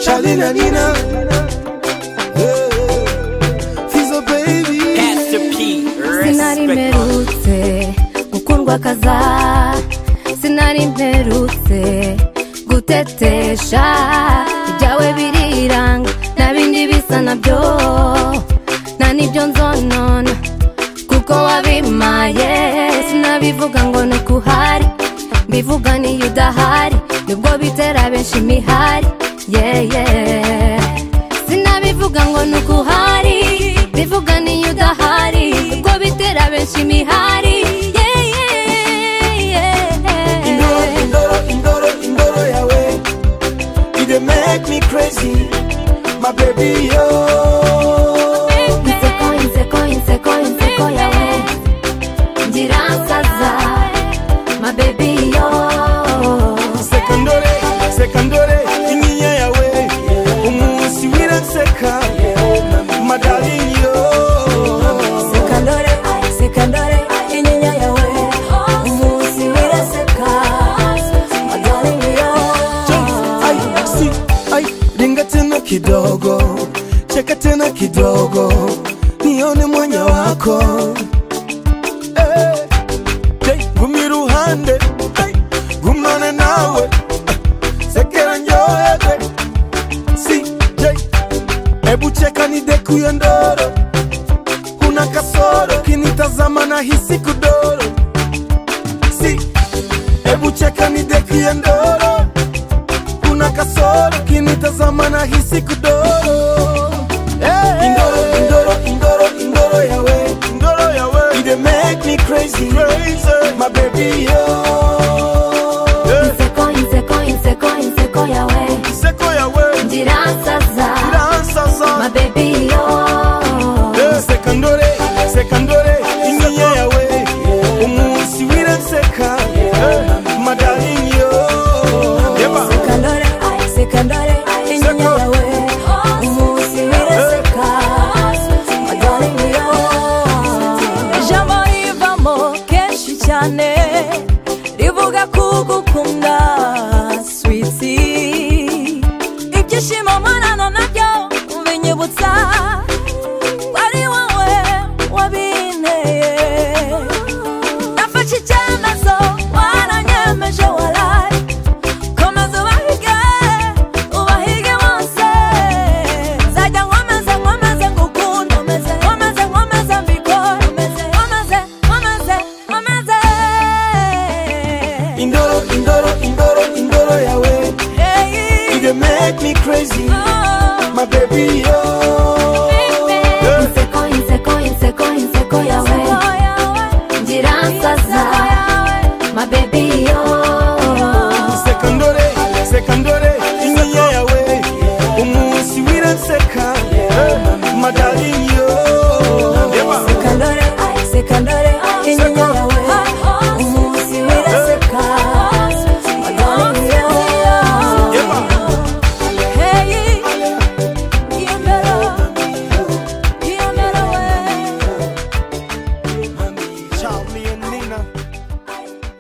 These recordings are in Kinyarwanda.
Charlie na Nina, Fizo baby. Pastor P, Sinari respect. mperutse gukundwa kaza, sinari mperutse gutetesha, ibyawe biriranga nabindi bisa nabyo, nta nibyo nzonona kuko wabimaye. Sinabivuga ngo nukuhari, mbivuga niyo udahari, nubwo bitera benshi imihari. Sinabivuga ngo nukuhari, mbivuga niyo udahari, nubwo bitera benshi imihari. Indoro yawe, you dey make me crazy, my baby yo. Inseko yawe, ngiransaza, my baby yo. Sekandore, inyinya yawe, umunsi wiranseka, my darling yo. Sekandore, inyinya yawe, umunsi wiranseka, my darling yo. Ringa tena kidogo, cheka tena kidogo, nione mwanya wako. Gumi ruhande, gumane nawe, sekera njohebe. Ebu cheka nideku ya ndoro, kuna kasoro, kinitazama na hisi kudoro. Ebu cheka nideku ya ndoro, kuna kasoro, kinitazama na hisi kudoro. Indoro yawe, you dey make me crazy, my baby yo. Inseko yawe, ngiransaza, my baby yo. Sekandore, inyinya yawe, umunsi wiranseka, my darling yo. Sekandore, inyinya yawe, umunsi wiranseka, my darling yo. Ijambo rivamo kenshi cyane, rivuga kugukunda sweetie. Ibyishimo mpanano nabyo binyibutsa wari wowe wabinteye. Nafashe icyemezo waranyemeje waraye, komeza ubahige bose. Nzajya nkomeze ngukunda, nkomeze mbikore, nkomeze. Indoro yawe, you dey make me crazy, my baby yo. Inseko yawe, ngiransaza, my baby yo. Sekandore, inyinya yawe, umunsi wiranseka, my darling yo. Sekandore, inyinya yawe, umunsi wiranseka, my darling yo. Charlie and Nina,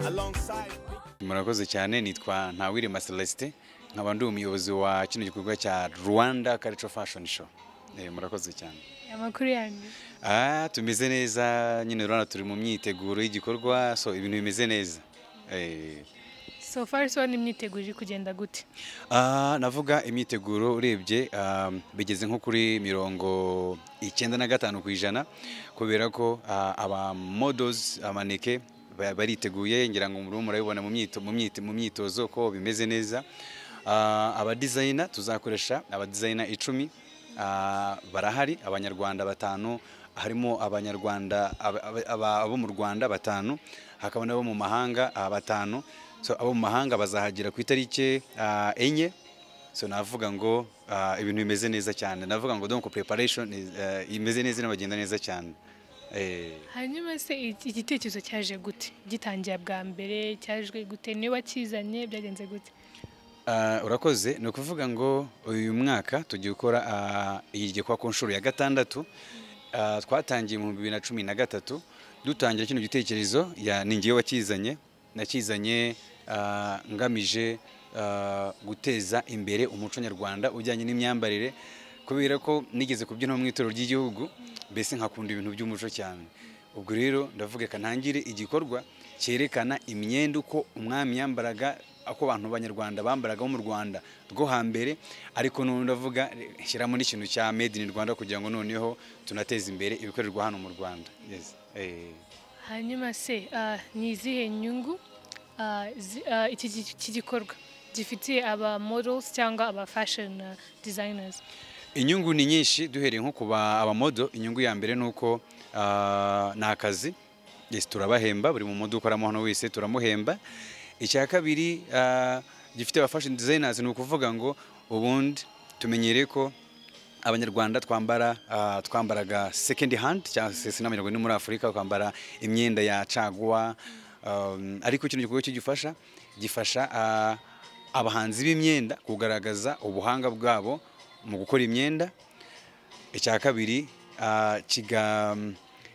alongside. Murakoze cyane, nitwa Ntawirema Celestin, nkaba ndi umuyobozi wa kino gikorwa cya Rwanda Cultural Fashion Show. Murakoze cyane. Amakuru yanyu? Tumeze neza nyine, urabona turi mu myiteguro y'igikorwa, so ibintu bimeze neza. So far so n'imyiteguro iri kugenda gute? Navuga imyiteguro urebye bigeze nko kuri 95% kubera ko aba models amaneke bariteguye, ngira ngo murabibona mu myitozo ko bimeze neza. Aba designer tuzakoresha, aba designer 10 barahari, abanyarwanda 5, harimo abanyarwanda abo mu Rwanda 5, hakaba nabo mu mahanga 5. So abo mu mahanga bazahagira ku itariki 4. So navuga ngo ibintu bimeze neza cyane, navuga ngo donc preparation imeze neza n'abagenda neza cyane. Hanyuma se igitekerezo cyaje gute? Gitangiye bwa mbere cyajwe gute? Ni wakizanye byagenze gute? Urakoze, no kuvuga ngo uyu mwaka tugiye gukora igikwa ku nshuro ya 6. Twatangiye mu 2013 dutangira kino gitekerezo, ningiye wakizanye, nakizanye ngamije guteza imbere umuco nyarwanda ujyanye n'imyambarire, kubera ko nigeze kubyina mu itorero ry'igihugu, mbese nkakunda ibintu by'umuco cyane. Ubwo rero ndavuga ka ntangire igikorwa cyerekana imyenda uko umwami yambaraga, ako abantu b'Abanyarwanda bambaraga mu Rwanda rwo hambere, ariko none ndavuga shyiramo n'ikintu cya made in Rwanda kugira ngo noneho tunateze imbere ibikorerwa hano mu Rwanda. Yes. Hanyuma se ni izihe nyungu iki gikorwa gifitiye aba models cyangwa aba fashion designers? Inyungu ni nyinshi, duhereye nko kuba aba model. Inyungu ya mbere nuko ni akazi. Yes, turabahemba, buri mu modo ukoramo hano wese turamuhemba. Icya kabiri gifite aba fashion designers ni ukuvuga ngo ubundi tumenyereye ko Abanyarwanda twambaraga second hand, cyangwa se sinamenyerwa ni muri Afurika kwambara imyenda ya caguwa, ariko ikintu gikorwa gifasha abahanzi b'imyenda kugaragaza ubuhanga bwabo mu gukora imyenda. Icya kabiri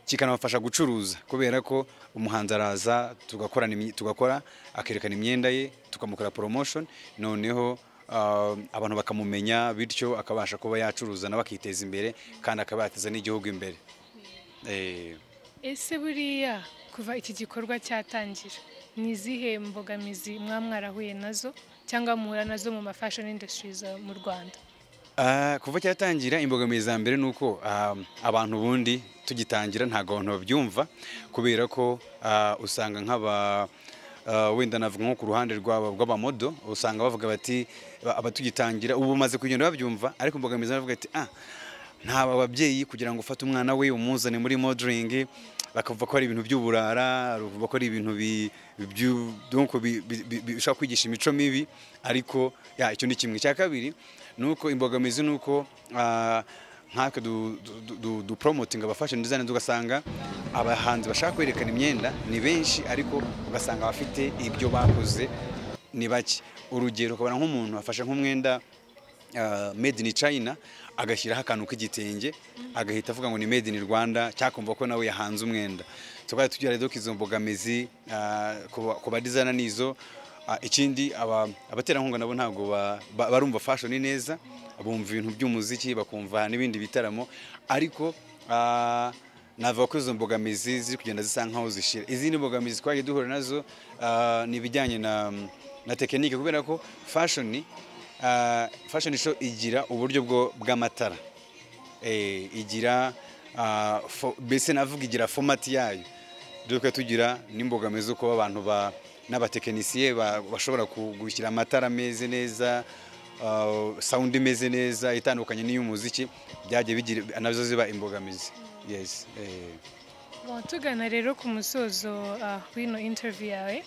kikanabafasha gucuruza, kubera ko umuhanzi araza tugakora akerekana imyenda ye, tukamukora promotion, noneho abantu bakamumenya, bityo akabasha kuba yacuruza nawe akiteza imbere kandi akabateza n'igihugu imbere. Ese buriya kuva iki gikorwa cyatangira ni izihe mbogamizi mwarahuye nazo cyangwa muhura nazo mu fashion industries mu Rwanda? Kuva cyatangira imbogamizi za mbere nuko abantu bundi tugitangira ntago abantu babyumva, kubera ko usanga nk'aba wenda navuga nko ku ruhande rw'abamodo, usanga bavuga bati abatugitangira ubu maze kugenda babyumva, ariko imbogamizi bavuga ati ntaba ababyeyi kugira ngo ufate umwana we umuzane muri modeling, bakavuga ko ari ibintu by'uburara, bavuga ko ari ibintu bishaka kwigisha imico mibi, ariko icyo ni kimwe. Cya kabiri nuko imbogamizi nuko nkaka du promoting aba fashion designers, ugasanga abahanzi bashaka kwerekana imyenda ni benshi, ariko ugasanga bafite ibyo bakoze ni bake. Urugero ukabona nk'umuntu afashe nk'umwenda made in China, agashyiraho akantu k'igitenge, agahita avuga ngo ni made in Rwanda, cyakumva ko nawe yahanze umwenda. Tukaba tugira rero izo mbogamizi ku ba designer nizo. Ikindi abaterankunga nabo ntabwo barumva fashion neza, bumva ibintu by'umuziki, bakumva n'ibindi bitaramo, ariko navuga ko izo mbogamizi ziri kugenda zisa nkaho zishira. Izindi mbogamizi twagiye duhura nazo ni ibijyanye na tekinike, kubera ko fashion show igira uburyo bw'amatara, igira mbese navuga igira format yayo, duka tugira n'imbogamizi uko abantu n'abatekinisiye bashobora kugushyira amatara meze neza, sound imeze neza itandukanye n'iy'umuziki, byagiye bigira nazo ziba imbogamizi. Yes. Tugana rero ku musozo w'ino interview yawe,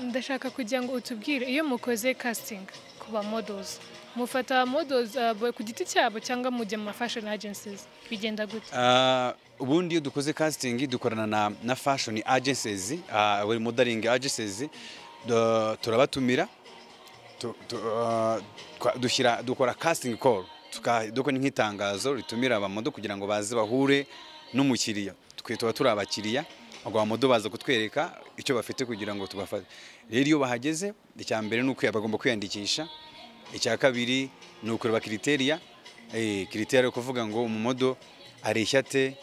ndashaka kugira ngo utubwire, iyo mukoze casting ku ba models, mufata models ku giti cyabo cyangwa mujya mu fashion agencies, bigenda gute? Ubundi iyo dukoze casting dukorana na fashion agencies, buri modeling agencies, turabatumira, dukora casting call, dukora nk'itangazo ritumira abamodo kugira ngo baze bahure n'umukiriya. Tuba turi abakiriya, abo bamodo baza kutwereka icyo bafite kugira ngo tubafate. Rero iyo bahageze, icya mbere ni uko bagomba kwiyandikisha. Icya kabiri ni ukureba criteria yo kuvuga ngo umumodo areshya ate,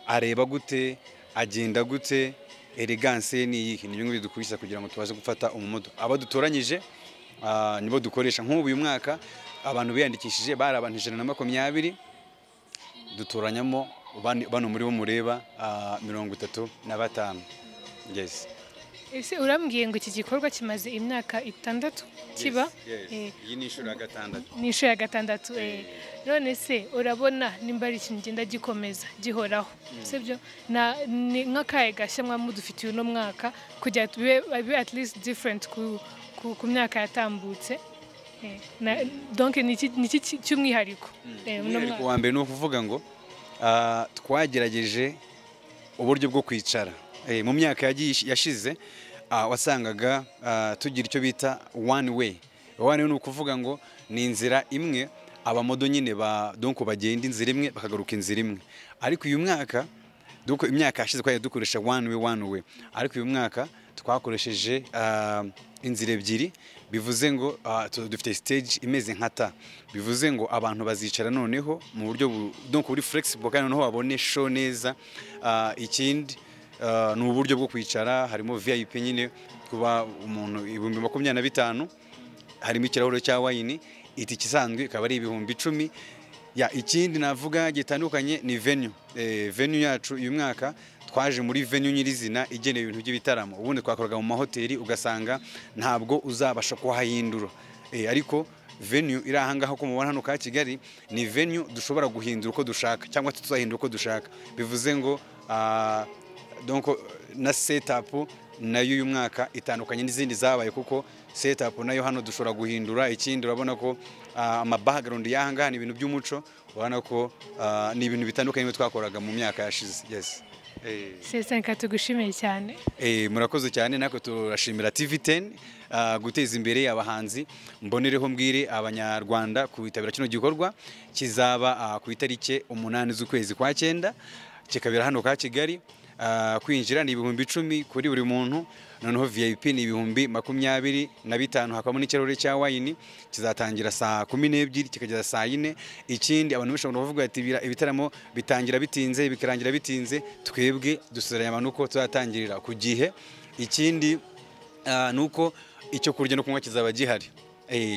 areba gute, agenda gute, elegance ni iyi. Ni ibintu bidukurikira kugira ngo tubaze gufata umumodo. Aba dutoranyije nibo dukoresha. Nk'ubu uyu mwaka abantu biyandikishije bari abantu 120, dutoranyamo bano muri bo mureba 35. Yes. Ese urambwiye ngo iki gikorwa kimaze imyaka 6 kiba? Iyi ni inshuro ya 6. Ni inshuro ya 6. None se urabona nimba ari ikintu genda gikomeza gihoraho, sibyo? Nk'akaye gashya mwamudufitiye uno mwaka kugira tube at least different ku myaka yatambutse. Donc ni iki cy'umwihariko? Umwihariko wa mbere ni ukuvuga ngo twagerageje uburyo bwo kwicara. Mu myaka yashize wasangaga tugira icyo bita one way. One way ni ukuvuga ngo ni inzira imwe, abamodo nyine donc bagenda inzira imwe bakagaruka inzira imwe. Ariko uyu mwaka imyaka yashize twagiye dukoresha one way, ariko uyu mwaka twakoresheje inzira ebyiri, bivuze ngo dufite stage imeze nka ta, bivuze ngo abantu bazicara noneho mu buryo donc buri flexible kandi noneho babone show neza. Ikindi ni uburyo bwo kwicara, harimo VIP nyine kuba umuntu 25,000, harimo ikirahure cya wine, itike isanzwe ikaba ari 10,000. Ikindi navuga gitandukanye ni venue yacu uyu mwaka twaje muri venue nyirizina igenewe ibintu by'ibitaramo. Ubundi twakoraga mu mahoteli ugasanga ntabwo uzabasha kuhahindura, ariko venue iri ahangaha ko mubona hano ka Kigali ni venue dushobora guhindura uko dushaka cyangwa tuzahindura uko dushaka. Bivuze ngo donc na setup nayo uyu mwaka itandukanye n'izindi zabaye, kuko setup nayo hano dushobora guhindura. Ikindi urabona ko ama background y'ahangaha ni ibintu by'umuco, urabona ko ni ibintu bitandukanye twakoraga mu myaka yashize. Yes. Sesenka tugushimiye cyane. Murakoze cyane, nako turashimira TV10 guteza imbere abahanzi. Mbonereho mbwire abanyarwanda kubitabira kino gikorwa kizaba ku itariki 8 z'ukwezi kwa 9, kikabira hano ka Kigali. Kwinjira ni 10,000 kuri buri muntu, noneho VIP ni 25,000, hakaba n'ikirahure cya wine. Kizatangira saa 12 kikageza saa 4. Ikindi abantu bashobora kuvuga ati ibitaramo bitangira bitinze bikarangira bitinze, twebwe dusezeranya abantu ko tuzatangirira ku gihe. Ikindi nuko icyo kurya no kunywa kizaba gihari.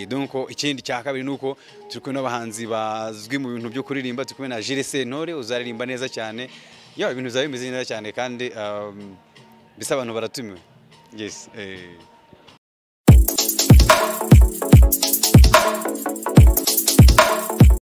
Donc ikindi cya kabiri nuko turi kumwe n'abahanzi bazwi mu bintu byo kuririmba. Turi kumwe na Jules Sentore uzaririmba neza cyane. Ibintu bizaba bimeze neza cyane kandi bisa abantu baratumiwe. Yes.